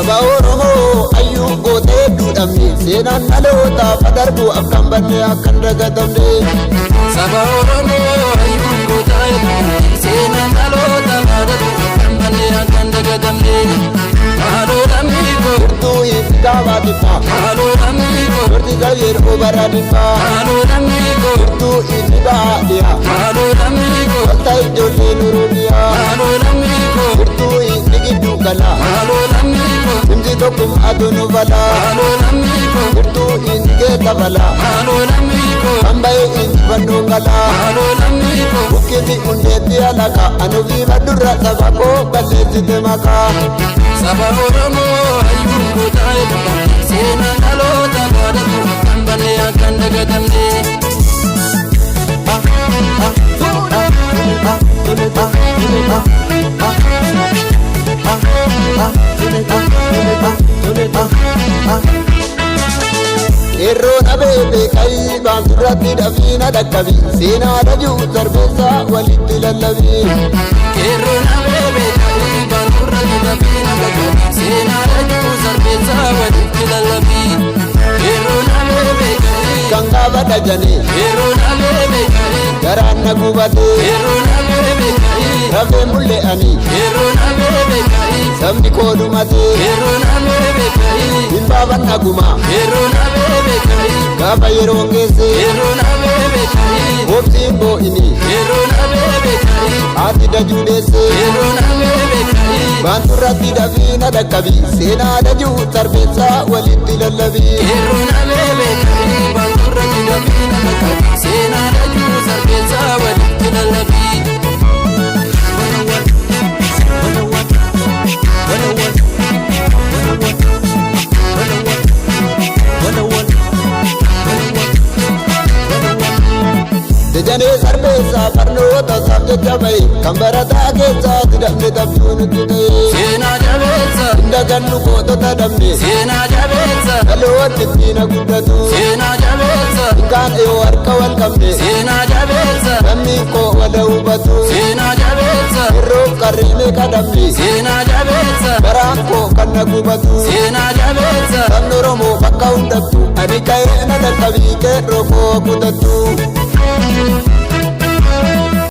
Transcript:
Saba Oromoo ayyuu gootee duudhamne seenaan dhaloota fadarbu akkan banne akkan dagatamne. Saba Oromoo ayyuu gootee duudhamne seenaan dhaloota fadarbu akkan banne akkan dagatamne. Maaloo lammii koo Furtuu hiikaa baatiffaa maaloo lammii koo Furtii gabiir obaraatiffaa maaloo lammii koo Furtuu hiikaa dhiyaa maaloo lammii koo Walta ijoollee nuruuniyaa maaloo lammii koo Furtuu hiikni gidduu galaa maaloo lammii koo Simsi tokkummaa tunu balaa maaloo lammii koo Furtuu hiikni geessa balaa maaloo lammii koo Hamba'ee hiikni fannoo galaa maaloo lammii koo Bukkiti hundeetti alaka anuufi madurra saba koo balleessite maqaa. Saba Oromoo ayyuu gootee duudhamne seenaan dhaloota fadarbu akkan banne akkan dagatamne. Yeroo dhabee beekayi baanturratti dhafiina dhaqqabi seenaa dhajuu sarbeessaa walitti lallabi. Yeroo dhabee beekayi baanturratti dhafiina dhaqqabi seenaa dhajuu sarbeessaa walitti lallabi. Yeroo dhabee beekayi Kan gaafa dhajane yeroo dhabee beekayi garaan na gubate yeroo dhabee beekayi rafee mul'e'ani yeroo dhabee beekayi sabni koo dhumate yeroo dhabee beekayi hin baaban dhaguma yeroo dhabee beekayi gaafa yeroo geesse yeroo dhabee beekayi hoobsiin boo'ini yeroo dhabee beekayi haati dajuu deesse yeroo dhabee beekayi baanturratti dhafiina dhaqqabi seenaa dhajuu sarbeessaa walitti lallabi. yeroo dhabee beekayi baanturratti dhafiina dhaqqabi seenaa dhajuu sarbeessaa walitti lallabi. Dejanee sarbeessaa barnoota isaaf jecha bahe kan barataa keessaa didamne tabtuu nutti ta'e. Seenaa jabeessa Indagannu gootota dhabne seenaa jabeessa dhaloonni ittiin guddatu. seenaa jabeessa Kaan yoo harka wal qabne seenaa jabeessa namni koo wala hubatu. seenaa jabeessa Yeroof qarree kadhabne seenaa jabeessa baraan koo kan na gubatu. seenaa jabeessa Sabni Oromoo bakka hundattu ani ka'ee na dhaqqabii qeerroo koo kutattu.